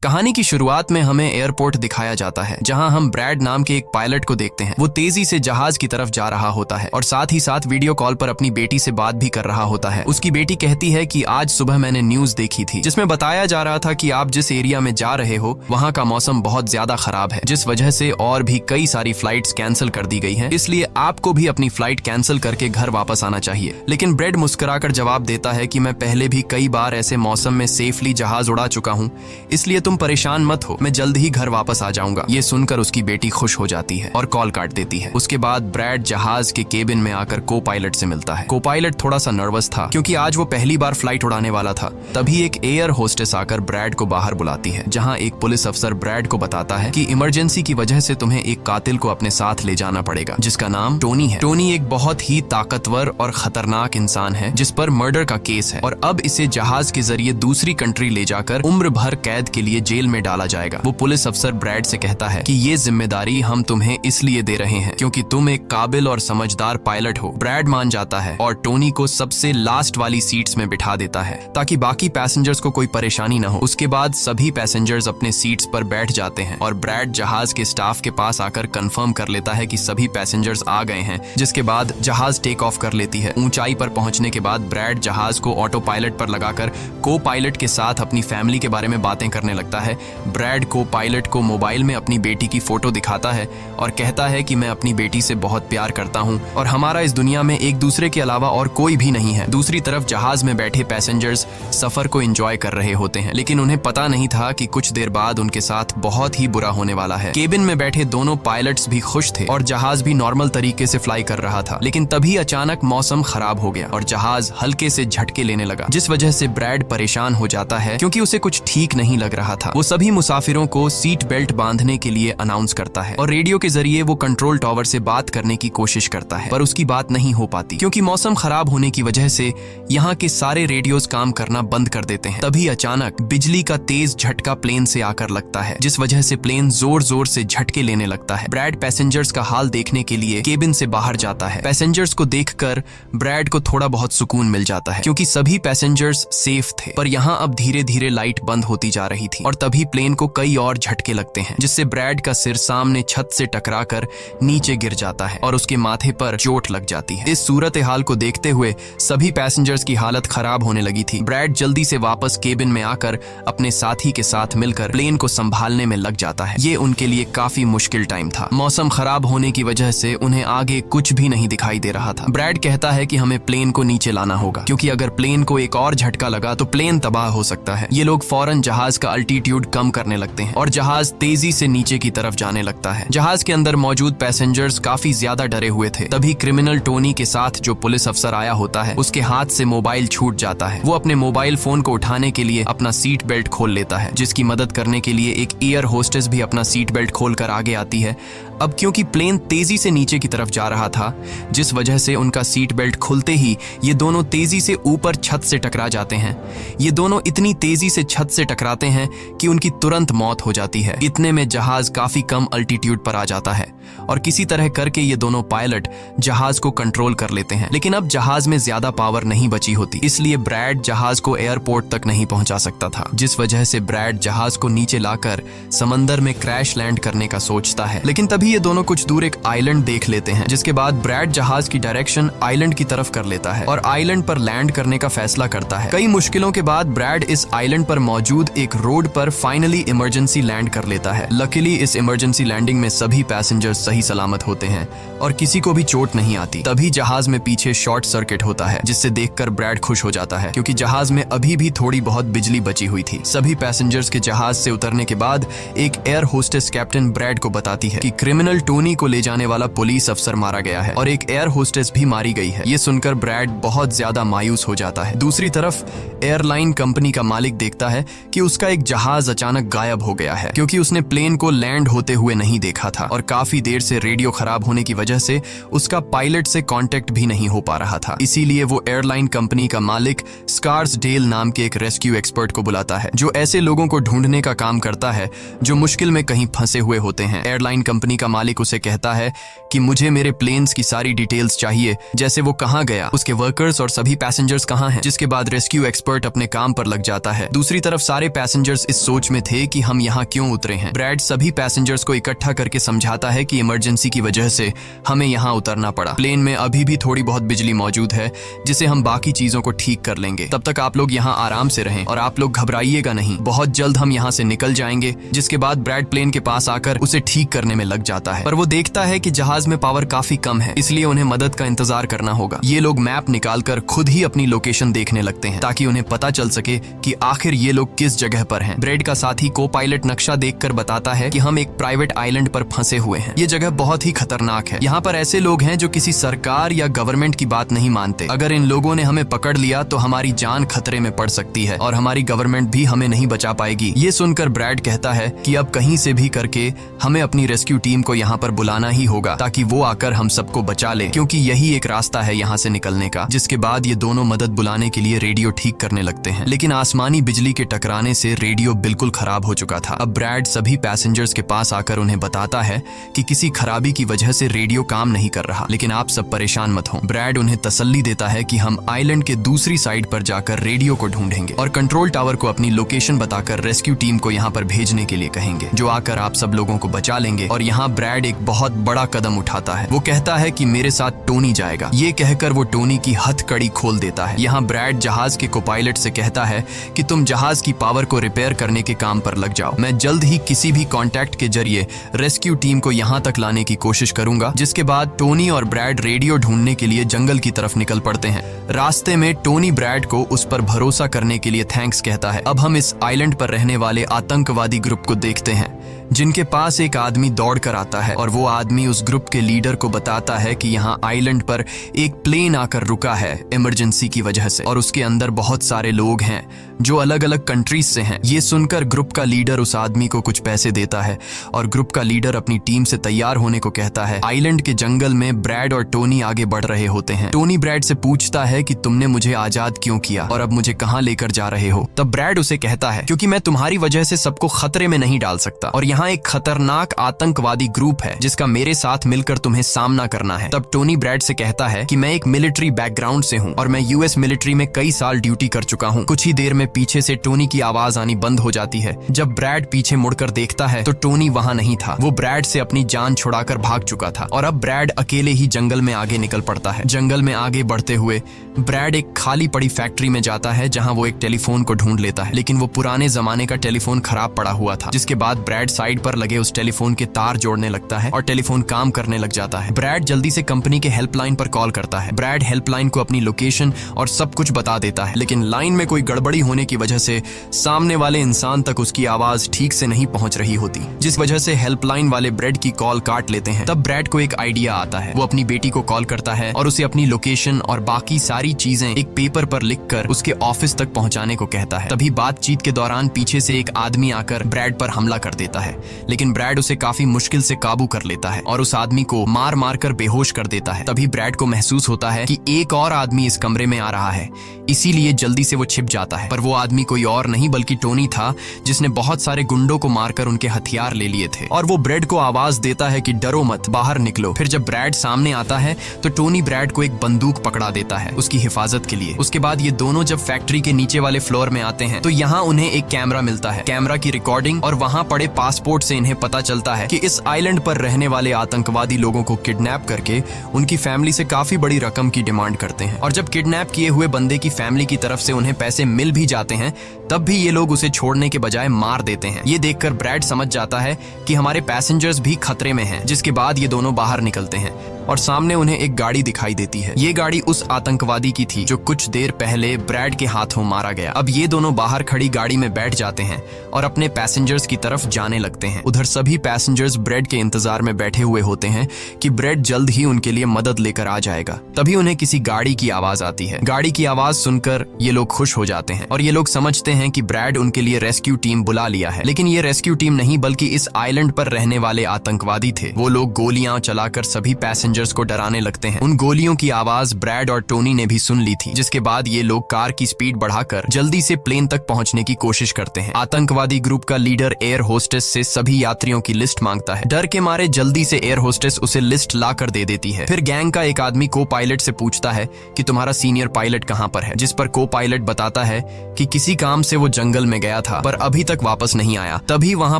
कहानी की शुरुआत में हमें एयरपोर्ट दिखाया जाता है, जहां हम ब्रैड नाम के एक पायलट को देखते हैं। वो तेजी से जहाज की तरफ जा रहा होता है और साथ ही साथ वीडियो कॉल पर अपनी बेटी से बात भी कर रहा होता है। उसकी बेटी कहती है कि आज सुबह मैंने न्यूज देखी थी जिसमें बताया जा रहा था कि आप जिस एरिया में जा रहे हो वहां का मौसम बहुत ज्यादा खराब है, जिस वजह से और भी कई सारी फ्लाइट्स कैंसिल कर दी गई हैं। इसलिए आपको भी अपनी फ्लाइट कैंसिल करके घर वापस आना चाहिए। लेकिन ब्रैड मुस्कुराकर जवाब देता है कि मैं पहले भी कई बार ऐसे मौसम में सेफली जहाज उड़ा चुका हूँ, इसलिए तुम परेशान मत हो, मैं जल्द ही घर वापस आ जाऊंगा। ये सुनकर उसकी बेटी खुश हो जाती है और कॉल काट देती है। उसके बाद ब्रैड जहाज के केबिन में आकर को पायलट से मिलता है। को पायलट थोड़ा सा नर्वस था क्योंकि आज वो पहली बार फ्लाइट उड़ाने वाला था। तभी एक एयर होस्टेस आकर ब्रैड को बाहर बुलाती है, जहां एक पुलिस अफसर ब्रैड को बताता है कि इमरजेंसी की वजह से तुम्हें एक कातिल को अपने साथ ले जाना पड़ेगा, जिसका नाम टोनी है। टोनी एक बहुत ही ताकतवर और खतरनाक इंसान है जिस पर मर्डर का केस है और अब इसे जहाज के जरिए दूसरी कंट्री ले जाकर उम्र भर कैद के लिए जेल में डाला जाएगा। वो पुलिस अफसर ब्रैड से कहता है कि ये जिम्मेदारी हम तुम्हें इसलिए दे रहे हैं क्योंकि तुम एक काबिल और समझदार पायलट हो। ब्रैड मान जाता है और टोनी को सबसे लास्ट वाली सीट्स में बिठा देता है ताकि बाकी पैसेंजर्स को कोई परेशानी न हो। उसके बाद सभी पैसेंजर्स अपने सीट्स पर बैठ जाते हैं और ब्रैड जहाज के स्टाफ के पास आकर कंफर्म कर लेता है कि सभी पैसेंजर्स आ गए हैं, जिसके बाद जहाज टेक ऑफ कर लेती है। ऊंचाई पर पहुंचने के बाद ब्रैड जहाज को ऑटो पायलट पर लगाकर को पायलट के साथ अपनी फैमिली के बारे में बातें करने लगता है। ब्रैड को पायलट को मोबाइल में अपनी बेटी की फोटो दिखाता है और कहता है कि मैं अपनी बेटी से बहुत प्यार करता हूं और हमारा इस दुनिया में एक दूसरे के अलावा और कोई भी नहीं है। दूसरी तरफ जहाज में बैठे पैसेंजर्स सफर को एंजॉय कर रहे होते हैं, लेकिन उन्हें पता नहीं था कि कुछ देर बाद उनके साथ बहुत ही बुरा होने वाला है। केबिन में बैठे दोनों पायलट्स भी खुश थे और जहाज भी नॉर्मल तरीके से फ्लाई कर रहा था, लेकिन तभी अचानक मौसम खराब हो गया और जहाज हल्के से झटके लेने लगा, जिस वजह से ब्रैड परेशान हो जाता है क्योंकि उसे कुछ ठीक नहीं लग रहा था। वो सभी मुसाफिरों को सीट बेल्ट बांधने के लिए अनाउंस करता है और रेडियो के जरिए वो कंट्रोल टावर से बात करने की कोशिश करता है, पर उसकी बात नहीं हो पाती क्योंकि मौसम खराब होने की वजह से यहाँ के सारे रेडियोस काम करना बंद कर देते हैं। तभी अचानक बिजली का तेज झटका प्लेन से आकर लगता है, जिस वजह से प्लेन जोर जोर से झटके लेने लगता है। ब्रैड पैसेंजर्स का हाल देखने के लिए केबिन से बाहर जाता है। पैसेंजर्स को देखकर ब्रैड को थोड़ा बहुत सुकून मिल जाता है क्योंकि सभी पैसेंजर्स सेफ थे, पर यहाँ अब धीरे धीरे लाइट बंद होती जा रही थी और तभी प्लेन को कई और झटके लगते हैं, जिससे ब्रैड का सिर सामने छत से टकराकर नीचे गिर जाता है और उसके माथे पर चोट लग जाती है। इस सूरत हाल को देखते हुए सभी पैसेंजर्स की हालत खराब होने लगी थी। ब्रैड जल्दी से वापस केबिन में आकर अपने साथी के साथ मिलकर प्लेन को संभालने में लग जाता है। ये उनके लिए काफी मुश्किल टाइम था। मौसम खराब होने की वजह से उन्हें आगे कुछ भी नहीं दिखाई दे रहा था। ब्रैड कहता है कि हमें प्लेन को नीचे लाना होगा क्योंकि अगर प्लेन को एक और झटका लगा तो प्लेन तबाह हो सकता है। ये लोग फौरन जहाज का अल्टीट्यूड कम करने लगते हैं और जहाज तेजी से नीचे की तरफ जाने लगता है। जहाज के अंदर मौजूद पैसेंजर्स काफी ज्यादा डरे हुए थे। तभी क्रिमिनल टोनी के साथ जो पुलिस अफसर आया होता है उसके हाथ से मोबाइल छूट जाता है। वो अपने मोबाइल फोन को उठाने के लिए अपना सीट बेल्ट खोल लेता है, जिसकी मदद करने के लिए एक एयर होस्टेस भी अपना सीट बेल्ट खोलकर आगे आती है। अब क्योंकि प्लेन तेजी से नीचे की तरफ जा रहा था, जिस वजह से उनका सीट बेल्ट खुलते ही ये दोनों तेजी से ऊपर छत से टकरा जाते हैं। ये दोनों इतनी तेजी से छत से टकराते हैं कि उनकी तुरंत मौत हो जाती है। इतने में जहाज काफी कम अल्टीट्यूड पर आ जाता है और किसी तरह करके ये दोनों पायलट जहाज को कंट्रोल कर लेते हैं, लेकिन अब जहाज में ज्यादा पावर नहीं बची होती, इसलिए ब्रैड जहाज को एयरपोर्ट तक नहीं पहुंचा सकता था, जिस वजह से ब्रैड जहाज को नीचे लाकर समंदर में क्रैश लैंड करने का सोचता है। लेकिन तभी ये दोनों कुछ दूर एक आइलैंड देख लेते हैं, जिसके बाद ब्रैड जहाज की डायरेक्शन आइलैंड की तरफ कर लेता है और आइलैंड पर लैंड करने का फैसला करता है। कई मुश्किलों के बाद ब्रैड इस आइलैंड पर मौजूद एक रोड पर फाइनली इमरजेंसी लैंड कर लेता है। लकीली इस इमरजेंसी लैंडिंग में सभी पैसेंजर्स सही सलामत होते हैं और किसी को भी चोट नहीं आती। तभी जहाज में पीछे शॉर्ट सर्किट होता है, जिससे देखकर ब्रैड खुश हो जाता है क्योंकि जहाज में अभी भी थोड़ी बहुत बिजली बची हुई थी। सभी पैसेंजर्स के जहाज से उतरने के बाद एक एयर होस्टेस कैप्टन ब्रैड को बताती है कि क्रिमिनल टोनी को ले जाने वाला पुलिस अफसर मारा गया है और एक एयर होस्टेस भी मारी गई है। ये सुनकर ब्रैड बहुत ज्यादा मायूस हो जाता है। दूसरी तरफ एयरलाइन कंपनी का मालिक देखता है कि उसका एक जहाज अचानक गायब हो गया है क्योंकि उसने प्लेन को लैंड होते हुए नहीं देखा था और काफी देर से रेडियो खराब होने की वजह से उसका पायलट से कांटेक्ट भी नहीं हो पा रहा था। इसीलिए वो एयरलाइन कंपनी का मालिक स्कार्सडेल नाम के एक रेस्क्यू एक्सपर्ट को बुलाता है, जो ऐसे लोगों को ढूंढने का काम करता है जो मुश्किल में कहीं फंसे हुए होते हैं। एयरलाइन कंपनी का मालिक उसे कहता है कि मुझे मेरे प्लेन्स की सारी डिटेल्स चाहिए, जैसे वो कहाँ गया, उसके वर्कर्स और सभी पैसेंजर्स कहाँ हैं। जिसके बाद रेस्क्यू एक्सपर्ट अपने काम पर लग जाता है। दूसरी तरफ सारे पैसेंजर्स इस सोच में थे कि हम यहाँ क्यों उतरे हैं। ब्रैड सभी पैसेंजर्स को इकट्ठा करके समझाता है कि इमरजेंसी की वजह से हमें यहाँ उतरना पड़ा। प्लेन में अभी भी थोड़ी बहुत बिजली मौजूद है जिसे हम बाकी चीजों को ठीक कर लेंगे। तब तक आप लोग यहाँ आराम से रहें और आप लोग घबराइएगा नहीं, बहुत जल्द हम यहाँ से निकल जाएंगे। जिसके बाद ब्रैड प्लेन के पास आकर उसे ठीक करने में लग जाता है, पर वो देखता है कि जहाज में पावर काफी कम है, इसलिए उन्हें मदद का इंतजार करना होगा। ये लोग मैप निकालकर खुद ही अपनी लोकेशन देखने लगते हैं ताकि उन्हें पता चल सके कि आखिर ये लोग किस जगह पर हैं। ब्रैड का साथी को पायलट नक्शा देखकर बताता है कि हम एक प्राइवेट आइलैंड पर फंसे हुए हैं। ये जगह बहुत ही खतरनाक है। यहाँ पर ऐसे लोग हैं जो किसी सरकार या गवर्नमेंट की बात नहीं मानते। अगर इन लोगों ने हमें पकड़ लिया तो हमारी जान खतरे में पड़ सकती है और हमारी गवर्नमेंट भी हमें नहीं बचा पाएगी। ये सुनकर ब्रैड कहता है कि अब कहीं से भी करके हमें अपनी रेस्क्यू टीम को यहाँ पर बुलाना ही होगा ताकि वो आकर हम सबको बचा ले, क्योंकि यही एक रास्ता है यहाँ से निकलने का। जिसके बाद ये दोनों मदद बुलाने के लिए रेडियो ठीक करने लगते हैं, लेकिन आसमानी बिजली के टकराने से रेडियो बिल्कुल खराब हो चुका था। अब ब्रैड सभी पैसेंजर्स के पास आकर उन्हें बताता है कि किसी खराबी की वजह से रेडियो काम नहीं कर रहा, लेकिन आप सब परेशान मत हो। ब्रैड उन्हें तसल्ली देता है कि हम आइलैंड के दूसरी साइड पर जाकर रेडियो को ढूंढेंगे और कंट्रोल टावर को अपनी लोकेशन बताकर रेस्क्यू टीम को यहाँ पर भेजने के लिए कहेंगे, जो आकर आप सब लोगों को बचा लेंगे। और यहाँ ब्रैड एक बहुत बड़ा कदम उठाता है। वो कहता है कि मेरे साथ टोनी जाएगा। ये कहकर वो टोनी की हथकड़ी खोल देता है। यहाँ ब्रैड जहाज के कोपायलट से कहता है कि तुम जहाज की पावर को रिपेयर करने के काम पर लग जाओ। मैं जल्द ही किसी भी कॉन्टैक्ट के जरिए रेस्क्यू टीम को यहाँ तक लाने की कोशिश करूंगा। जिसके बाद टोनी और ब्रैड रेडियो ढूंढने के लिए जंगल की तरफ निकल पड़ते हैं। रास्ते में टोनी ब्रैड को उस पर भरोसा करने के लिए थैंक्स कहता है। अब हम इस आइलैंड पर रहने वाले आतंकवादी ग्रुप को देखते हैं, जिनके पास एक आदमी दौड़ कर आता है और वो आदमी उस ग्रुप के लीडर को बताता है कि यहाँ आइलैंड पर एक प्लेन आकर रुका है इमरजेंसी की वजह से और उसके अंदर बहुत सारे लोग हैं जो अलग अलग कंट्रीज से हैं। ये सुनकर ग्रुप का लीडर उस आदमी को कुछ पैसे देता है और ग्रुप का लीडर अपनी टीम से तैयार होने को कहता है। आइलैंड के जंगल में ब्रैड और टोनी आगे बढ़ रहे होते हैं। टोनी ब्रैड से पूछता है कि तुमने मुझे आजाद क्यों किया और अब मुझे कहाँ लेकर जा रहे हो। तब ब्रैड उसे कहता है क्योंकि मैं तुम्हारी वजह से सबको खतरे में नहीं डाल सकता और यहाँ एक खतरनाक आतंकवादी ग्रुप है जिसका मेरे साथ मिलकर तुम्हें सामना करना है। तब टोनी ब्रैड से कहता है कि मैं एक मिलिट्री बैकग्राउंड से हूँ और मैं यूएस मिलिट्री में कई साल ड्यूटी कर चुका हूँ। कुछ ही देर में पीछे से टोनी की आवाज आनी बंद हो जाती है। जब ब्रैड पीछे मुड़कर देखता है तो टोनी वहाँ नहीं था। वो ब्रैड से अपनी जान छुड़ाकर भाग चुका था और अब ब्रैड अकेले ही जंगल में आगे निकल पड़ता है। जंगल में आगे बढ़ते हुए ब्रैड एक खाली पड़ी फैक्ट्री में जाता है जहाँ वो एक टेलीफोन को ढूंढ लेता है, लेकिन वो पुराने जमाने का टेलीफोन खराब पड़ा हुआ था। जिसके बाद ब्रैड साइड पर लगे उस टेलीफोन के तार जोड़ने लगता है और टेलीफोन काम करने लग जाता है। ब्रैड जल्दी से कंपनी के हेल्पलाइन पर कॉल करता है। ब्रैड हेल्पलाइन को अपनी लोकेशन और सब कुछ बता देता है, लेकिन लाइन में कोई गड़बड़ी होने की वजह से सामने वाले इंसान तक उसकी आवाज ठीक से नहीं पहुंच रही होती, जिस वजह से हेल्पलाइन वाले ब्रैड की कॉल काट लेते हैं। तब ब्रैड को एक आइडिया आता है। वो अपनी बेटी को कॉल करता है और उसे अपनी लोकेशन और बाकी सारी चीजें एक पेपर पर लिखकर उसके ऑफिस तक पहुंचाने को कहता है। तभी बातचीत के दौरान पीछे से एक आदमी आकर ब्रैड पर हमला कर देता है, लेकिन ब्रैड उसे काफी मुश्किल से काबू कर लेता है और उस आदमी को मार मार कर बेहोश कर देता है। तभी ब्रैड को महसूस होता है कि एक और आदमी इस कमरे में आ रहा है, इसीलिए जल्दी से वो छिप जाता है। पर वो आदमी कोई और नहीं बल्कि टोनी था, जिसने बहुत सारे गुंडों को मारकर उनके हथियार ले लिए थे। और वो ब्रैड को आवाज देता है कि डरो मत, बाहर निकलो। फिर जब ब्रैड सामने आता है तो टोनी ब्रैड को एक बंदूक पकड़ा देता है उसकी हिफाजत के लिए। उसके बाद ये दोनों जब फैक्ट्री के नीचे वाले फ्लोर में आते हैं तो यहाँ उन्हें एक कैमरा मिलता है, कैमरा की रिकॉर्डिंग और वहाँ पड़े पासपोर्ट से इन्हें पता चलता है कि इस आइलैंड पर रहने वाले आतंकवादी लोगों को किडनैप करके उनकी फैमिली से काफी बड़ी रकम की डिमांड करते हैं। और जब किडनैप किए हुए बंदे की फैमिली की तरफ से उन्हें पैसे मिल भी जाते हैं तब भी ये लोग उसे छोड़ने के बजाय मार देते हैं। ये देखकर ब्रैड समझ जाता है कि हमारे पैसेंजर्स भी खतरे में हैं। जिसके बाद ये दोनों बाहर निकलते हैं और सामने उन्हें एक गाड़ी दिखाई देती है। ये गाड़ी उस आतंकवादी की थी जो कुछ देर पहले ब्रैड के हाथों मारा गया। अब ये दोनों बाहर खड़ी गाड़ी में बैठ जाते हैं और अपने पैसेंजर्स की तरफ जाने लगते हैं। उधर सभी पैसेंजर्स ब्रैड के इंतजार में बैठे हुए होते हैं कि ब्रैड जल्द ही उनके लिए मदद लेकर आ जाएगा। तभी उन्हें किसी गाड़ी की आवाज आती है। गाड़ी की आवाज सुनकर ये लोग खुश हो जाते हैं और ये लोग समझते हैं कि ब्रैड उनके लिए रेस्क्यू टीम बुला लिया है। लेकिन ये रेस्क्यू टीम नहीं बल्कि इस आइलैंड पर रहने वाले आतंकवादी थे। वो लोग गोलियां चलाकर सभी पैसेंजर्स पैसेंजर्स को डराने लगते हैं। उन गोलियों की आवाज ब्रैड और टोनी ने भी सुन ली थी, जिसके बाद ये लोग कार की स्पीड बढ़ाकर जल्दी से प्लेन तक पहुंचने की कोशिश करते हैं। आतंकवादी ग्रुप का लीडर एयर होस्टेस से सभी यात्रियों की लिस्ट मांगता है। डर के मारे जल्दी से एयर होस्टेस उसे लिस्ट ला कर दे देती है। फिर गैंग का एक आदमी को पायलट से पूछता है कि तुम्हारा सीनियर पायलट कहां पर है, जिस पर को पायलट बताता है कि किसी काम से वो जंगल में गया था पर अभी तक वापस नहीं आया। तभी वहां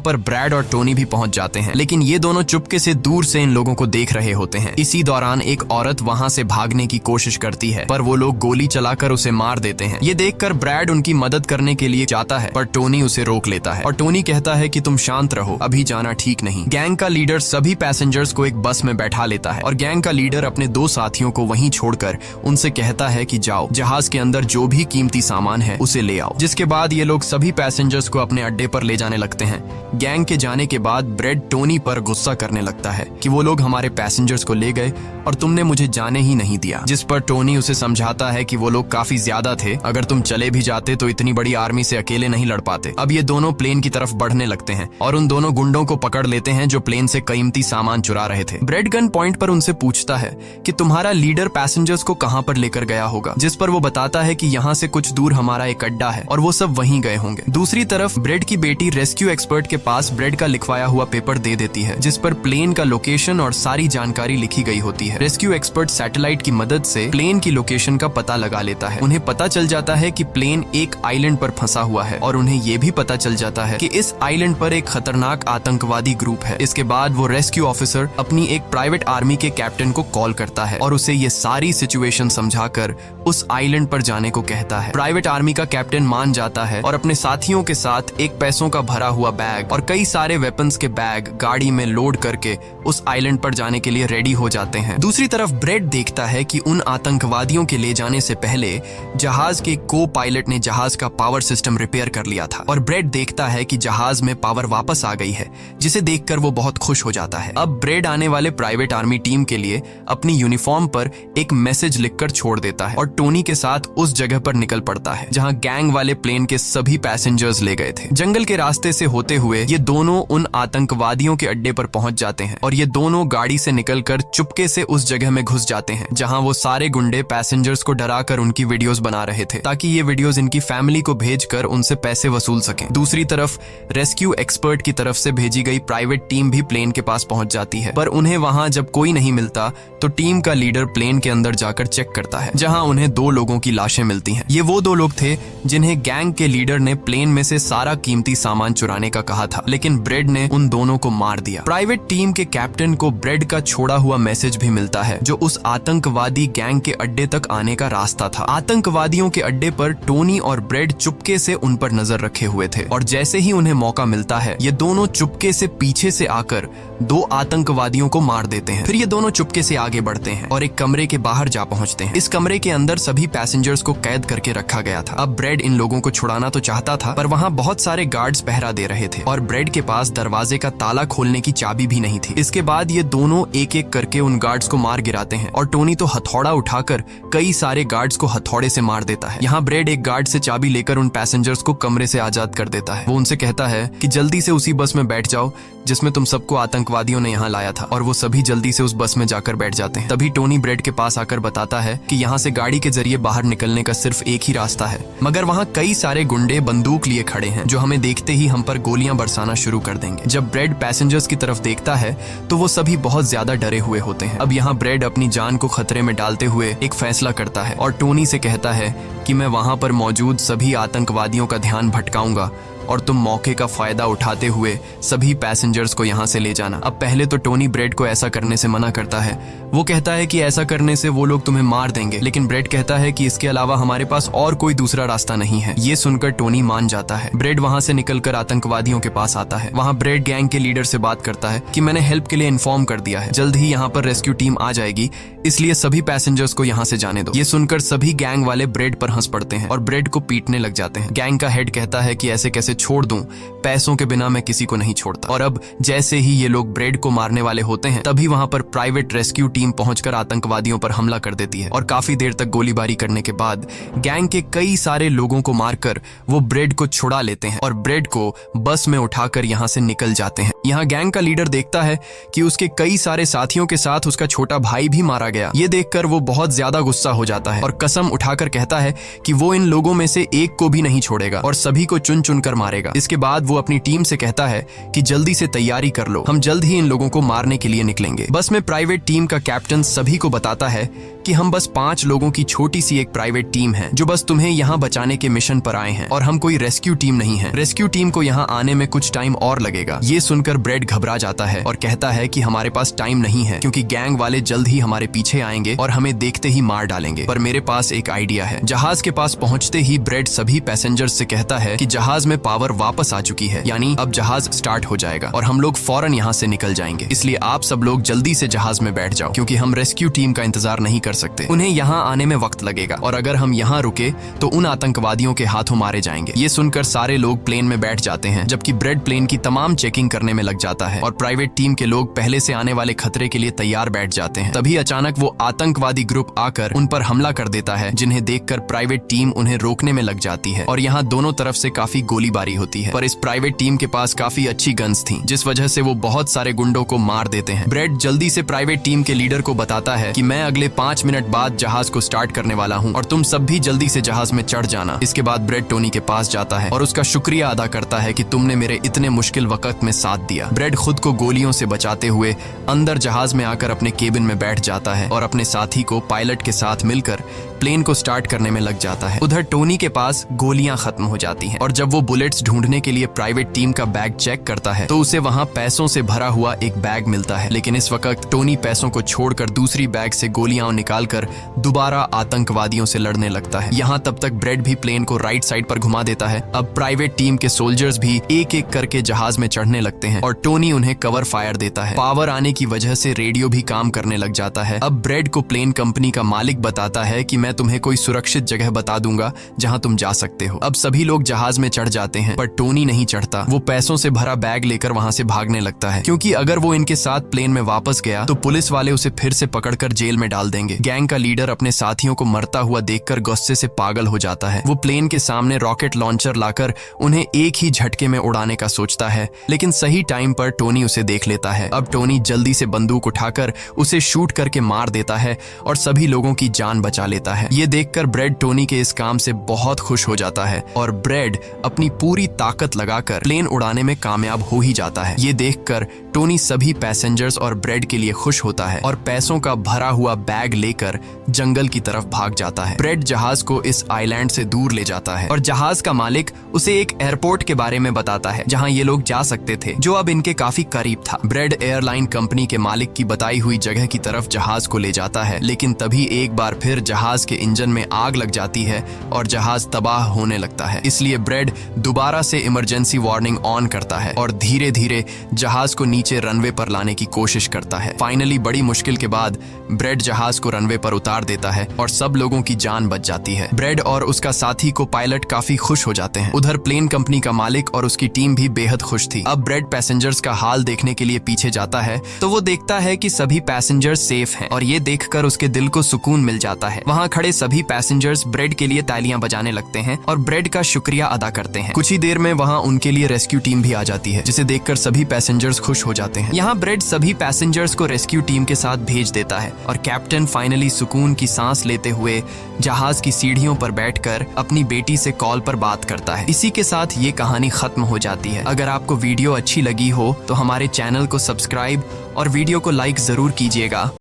पर ब्रैड और टोनी भी पहुंच जाते हैं, लेकिन ये दोनों चुपके से दूर से इन लोगों को देख रहे होते हैं। इसी दौरान एक औरत वहां से भागने की कोशिश करती है, पर वो लोग गोली चलाकर उसे मार देते हैं। ये देखकर ब्रैड उनकी मदद करने के लिए जाता है, पर टोनी उसे रोक लेता है और टोनी कहता है कि तुम शांत रहो, अभी जाना ठीक नहीं। गैंग का लीडर सभी पैसेंजर्स को एक बस में बैठा लेता है और गैंग का लीडर अपने 2 साथियों को वहीं छोड़कर उनसे कहता है कि जाओ, जहाज के अंदर जो भी कीमती सामान है उसे ले आओ। जिसके बाद ये लोग सभी पैसेंजर्स को अपने अड्डे पर ले जाने लगते हैं। गैंग के जाने के बाद ब्रेड टोनी पर गुस्सा करने लगता है कि वो लोग हमारे पैसेंजर्स को ले गए और तुमने मुझे जाने ही नहीं दिया। जिस पर टोनी उसे समझाता है कि वो लोग काफी ज्यादा थे, अगर तुम चले भी जाते तो इतनी बड़ी आर्मी से अकेले नहीं लड़ पाते। अब ये दोनों प्लेन की तरफ बढ़ने लगते हैं और उन दोनों गुंडों को पकड़ लेते हैं जो प्लेन से कीमती सामान चुरा रहे थे। ब्रेड गन पॉइंट पर उनसे पूछता है कि तुम्हारा लीडर पैसेंजर्स को कहां पर लेकर गया होगा, जिस पर वो बताता है कि यहाँ से कुछ दूर हमारा एक अड्डा है और वो सब वहीं गए होंगे। दूसरी तरफ ब्रेड की बेटी रेस्क्यू एक्सपर्ट के पास ब्रेड का लिखवाया हुआ पेपर दे देती है, जिस पर प्लेन का लोकेशन और सारी जानकारी लिखी गई होती है। रेस्क्यू एक्सपर्ट सैटेलाइट की मदद से प्लेन की लोकेशन का पता लगा लेता है। उन्हें पता चल जाता है कि प्लेन एक आइलैंड पर फंसा हुआ है और उन्हें ये भी पता चल जाता है कि इस आइलैंड पर एक खतरनाक आतंकवादी ग्रुप है। इसके बाद वो रेस्क्यू ऑफिसर अपनी एक प्राइवेट आर्मी के कैप्टन को कॉल करता है और उसे ये सारी सिचुएशन समझाकर उस आइलैंड पर जाने को कहता है। प्राइवेट आर्मी का कैप्टन मान जाता है और अपने साथियों के साथ एक पैसों का भरा हुआ बैग और कई सारे वेपन्स के बैग गाड़ी में लोड करके उस आइलैंड पर जाने के लिए रेडी हो जाते हैं। दूसरी तरफ ब्रेड देखता है कि उन आतंकवादियों के ले जाने से पहले जहाज के को पायलट ने जहाज का पावर सिस्टम रिपेयर कर लिया था और ब्रेड देखता है कि जहाज में पावर वापस आ गई है, जिसे देखकर वो बहुत खुश हो जाता है। अब ब्रेड आने वाले प्राइवेट आर्मी टीम के लिए अपनी यूनिफॉर्म पर एक मैसेज लिखकर छोड़ देता है और टोनी के साथ उस जगह पर निकल पड़ता है जहां गैंग वाले प्लेन के सभी पैसेंजर्स ले गए थे। जंगल के रास्ते से होते हुए ये दोनों उन आतंकवादियों के अड्डे पर पहुंच जाते हैं और ये दोनों गाड़ी से निकलकर चुपके से उस जगह में घुस जाते हैं जहां वो सारे गुंडे पैसेंजर्स को डराकर उनकी वीडियोस बना रहे थे ताकि ये वीडियोस इनकी फैमिली को भेजकर उनसे पैसे वसूल सकें। दूसरी तरफ रेस्क्यू एक्सपर्ट की तरफ से भेजी गई प्राइवेट टीम भी प्लेन के पास पहुंच जाती है, पर उन्हें वहां जब कोई नहीं मिलता तो टीम का लीडर प्लेन के अंदर जाकर चेक करता है जहां उन्हें 2 लोगों की लाशें मिलती हैं। ये वो 2 लोग थे जिन्हें गैंग के लीडर ने प्लेन में से सारा कीमती सामान चुराने का कहा था, लेकिन ब्रेड ने उन दोनों को मार दिया। प्राइवेट टीम के कैप्टन को ब्रेड का छोड़ा हुआ मैसेज भी मिलता है जो उस आतंकवादी गैंग के अड्डे तक आने का रास्ता था। आतंकवादियों के अड्डे पर टोनी और ब्रेड चुपके से उन पर नजर रखे हुए थे और जैसे ही उन्हें मौका मिलता है ये दोनों चुपके से पीछे से आकर 2 आतंकवादियों को मार देते हैं। फिर ये दोनों चुपके से आगे बढ़ते हैं और एक कमरे के बाहर जा पहुंचते हैं। इस कमरे के अंदर सभी पैसेंजर्स को कैद करके रखा गया था। अब ब्रेड इन लोगों को छुड़ाना तो चाहता था, पर वहां बहुत सारे गार्ड्स पहरा दे रहे थे और ब्रेड के पास दरवाजे का ताला खोलने की चाबी भी नहीं थी। इसके बाद ये दोनों एक एक करके उन गार्ड्स को मार गिराते हैं और टोनी तो हथौड़ा उठाकर कई सारे गार्ड्स को हथौड़े से मार देता है। यहाँ ब्रेड एक गार्ड से चाबी लेकर उन पैसेंजर्स को कमरे से आजाद कर देता है। वो उनसे कहता है कि जल्दी से उसी बस में बैठ जाओ जिसमें तुम सबको आतंकवादियों ने यहाँ लाया था, और वो सभी जल्दी से उस बस में जाकर बैठ जाते हैं। तभी टोनी ब्रेड के पास आकर बताता है कि यहाँ से गाड़ी के जरिए बाहर निकलने का सिर्फ एक ही रास्ता है, मगर वहाँ कई सारे गुंडे बंदूक लिए खड़े हैं जो हमें देखते ही हम पर गोलियां बरसाना शुरू कर देंगे। जब ब्रेड पैसेंजर्स की तरफ देखता है तो वो सभी बहुत ज्यादा डरे हुए होते हैं। अब यहाँ ब्रेड अपनी जान को खतरे में डालते हुए एक फैसला करता है और टोनी से कहता है कि मैं वहां पर मौजूद सभी आतंकवादियों का ध्यान भटकाऊंगा और तुम मौके का फायदा उठाते हुए सभी पैसेंजर्स को यहाँ से ले जाना। अब पहले तो टोनी ब्रेड को ऐसा करने से मना करता है। वो कहता है कि ऐसा करने से वो लोग तुम्हें मार देंगे, लेकिन ब्रेड कहता है कि इसके अलावा हमारे पास और कोई दूसरा रास्ता नहीं है। ये सुनकर टोनी मान जाता है। ब्रेड वहां से निकलकर आतंकवादियों के पास आता है। वहां ब्रेड गैंग के लीडर से बात करता है कि मैंने हेल्प के लिए इन्फॉर्म कर दिया है, जल्द ही यहाँ पर रेस्क्यू टीम आ जाएगी, इसलिए सभी पैसेंजर्स को यहाँ से जाने दो। ये सुनकर सभी गैंग वाले ब्रेड पर हंस पड़ते हैं और ब्रेड को पीटने लग जाते हैं। गैंग का हेड कहता है कि ऐसे कैसे इसे छोड़ दूं, पैसों के बिना मैं किसी को नहीं छोड़ता। और अब जैसे ही ये लोग ब्रेड को मारने वाले होते हैं तभी वहां पर प्राइवेट रेस्क्यू टीम पहुंचकर आतंकवादियों पर हमला कर देती है और काफी देर तक गोलीबारी करने के बाद गैंग के कई सारे लोगों को मारकर वो ब्रेड को छुड़ा लेते हैं और ब्रेड को बस में उठाकर यहाँ से निकल जाते हैं। यहाँ गैंग का लीडर देखता है कि उसके कई सारे साथियों के साथ उसका छोटा भाई भी मारा गया। ये देखकर वो बहुत ज्यादा गुस्सा हो जाता है और कसम उठाकर कहता है कि वो इन लोगों में से एक को भी नहीं छोड़ेगा और सभी को चुन चुन कर मारेगा। इसके बाद वो अपनी टीम से कहता है कि जल्दी से तैयारी कर लो, हम जल्द ही इन लोगों को मारने के लिए निकलेंगे। बस में प्राइवेट टीम का कैप्टन सभी को बताता है कि हम बस 5 लोगों की छोटी सी एक प्राइवेट टीम है जो बस तुम्हें यहाँ बचाने के मिशन पर आए हैं और हम कोई रेस्क्यू टीम नहीं है। रेस्क्यू टीम को यहाँ आने में कुछ टाइम और लगेगा। ये सुनकर ब्रेड घबरा जाता है और कहता है कि हमारे पास टाइम नहीं है क्योंकि गैंग वाले जल्द ही हमारे पीछे आएंगे और हमें देखते ही मार डालेंगे। पर मेरे पास एक आइडिया है। जहाज के पास पहुंचते ही ब्रेड सभी पैसेंजर्स से कहता है कि जहाज में पावर वापस आ चुकी है, यानी अब जहाज स्टार्ट हो जाएगा और हम लोग फौरन यहाँ से निकल जाएंगे। इसलिए आप सब लोग जल्दी से जहाज में बैठ जाओ क्योंकि हम रेस्क्यू टीम का इंतजार नहीं कर सकते। उन्हें यहाँ आने में वक्त लगेगा और अगर हम यहाँ रुके तो उन आतंकवादियों के हाथों मारे जाएंगे। ये सुनकर सारे लोग प्लेन में बैठ जाते हैं जबकि ब्रेड प्लेन की तमाम चेकिंग करने में लग जाता है और प्राइवेट टीम के लोग पहले से आने वाले खतरे के लिए तैयार बैठ जाते हैं। तभी अचानक वो आतंकवादी ग्रुप आकर उन पर हमला कर देता है जिन्हें देखकर प्राइवेट टीम उन्हें रोकने में लग जाती है और यहाँ दोनों तरफ से काफी गोलीबारी होती है। पर इस प्राइवेट टीम के पास काफी अच्छी गन्स थी जिस वजह से वो बहुत सारे गुंडों को मार देते हैं। ब्रेड जल्दी से प्राइवेट टीम के लीडर को बताता है कि मैं अगले 5 मिनट बाद जहाज को स्टार्ट करने वाला हूँ और तुम सब भी जल्दी से जहाज में चढ़ जाना। इसके बाद ब्रेड टोनी के पास जाता है और उसका शुक्रिया अदा करता है कि तुमने मेरे इतने मुश्किल वक्त में साथ दिया। ब्रेड खुद को गोलियों से बचाते हुए अंदर जहाज में आकर अपने केबिन में बैठ जाता है और अपने साथी को पायलट के साथ मिलकर प्लेन को स्टार्ट करने में लग जाता है। उधर टोनी के पास गोलियां खत्म हो जाती हैं और जब वो बुलेट्स ढूंढने के लिए प्राइवेट टीम का बैग चेक करता है तो उसे वहां पैसों से भरा हुआ एक बैग मिलता है। लेकिन इस वक्त टोनी पैसों को छोड़कर दूसरी बैग से गोलियां निकालकर दोबारा आतंकवादियों से लड़ने लगता है। यहाँ तब तक ब्रेड भी प्लेन को राइट साइड पर घुमा देता है। अब प्राइवेट टीम के सोल्जर्स भी एक एक करके जहाज में चढ़ने लगते हैं और टोनी उन्हें कवर फायर देता है। पावर आने की वजह से रेडियो भी काम करने लग जाता है। अब ब्रेड को प्लेन कंपनी का मालिक बताता है कि मैं तुम्हें कोई सुरक्षित जगह बता दूंगा जहां तुम जा सकते हो। अब सभी लोग जहाज में चढ़ जाते हैं पर टोनी नहीं चढ़ता। वो पैसों से भरा बैग लेकर वहां से भागने लगता है क्योंकि अगर वो इनके साथ प्लेन में वापस गया तो पुलिस वाले उसे फिर से पकड़कर जेल में डाल देंगे। गैंग का लीडर अपने साथियों को मरता हुआ देखकर गुस्से से पागल हो जाता है। वो प्लेन के सामने रॉकेट लॉन्चर लाकर उन्हें एक ही झटके में उड़ाने का सोचता है लेकिन सही टाइम पर टोनी उसे देख लेता है। अब टोनी जल्दी से बंदूक उठाकर उसे शूट करके मार देता है और सभी लोगों की जान बचा लेता है। ये देखकर ब्रेड टोनी के इस काम से बहुत खुश हो जाता है और ब्रेड अपनी पूरी ताकत लगाकर प्लेन उड़ाने में कामयाब हो ही जाता है। ये देखकर टोनी सभी पैसेंजर्स और ब्रेड के लिए खुश होता है और पैसों का भरा हुआ बैग लेकर जंगल की तरफ भाग जाता है। ब्रेड जहाज को इस आइलैंड से दूर ले जाता है और जहाज का मालिक उसे एक एयरपोर्ट के बारे में बताता है जहां ये लोग जा सकते थे जो अब इनके काफी करीब था। ब्रेड एयरलाइन कंपनी के मालिक की बताई हुई जगह की तरफ जहाज को ले जाता है लेकिन तभी एक बार फिर जहाज के इंजन में आग लग जाती है और जहाज तबाह होने लगता है। इसलिए ब्रेड दोबारा से इमरजेंसी वार्निंग ऑन करता है और धीरे धीरे जहाज को नीचे रनवे पर लाने की कोशिश करता है। फाइनली बड़ी मुश्किल के बाद ब्रेड जहाज को रनवे पर उतार देता है और सब लोगों की जान बच जाती है। ब्रेड और उसका साथी को पायलट काफी खुश हो जाते हैं। उधर प्लेन कंपनी का मालिक और उसकी टीम भी बेहद खुश थी। अब ब्रेड पैसेंजर्स का हाल देखने के लिए पीछे जाता है तो वो देखता है कि सभी पैसेंजर्स सेफ हैं और ये देखकर उसके दिल को सुकून मिल जाता है। वहाँ खड़े सभी पैसेंजर्स ब्रेड के लिए तालियां बजाने लगते हैं और ब्रेड का शुक्रिया अदा करते हैं। कुछ ही देर में वहाँ उनके लिए रेस्क्यू टीम भी आ जाती है जिसे देखकर सभी पैसेंजर्स खुश हो जाते हैं। यहाँ ब्रेड सभी पैसेंजर्स को रेस्क्यू टीम के साथ भेज देता है और कैप्टन फाइनली सुकून की सांस लेते हुए जहाज की सीढ़ियों पर बैठकर अपनी बेटी से कॉल पर बात करता है। इसी के साथ ये कहानी खत्म हो जाती है। अगर आपको वीडियो अच्छी लगी हो तो हमारे चैनल को सब्सक्राइब और वीडियो को लाइक जरूर कीजिएगा।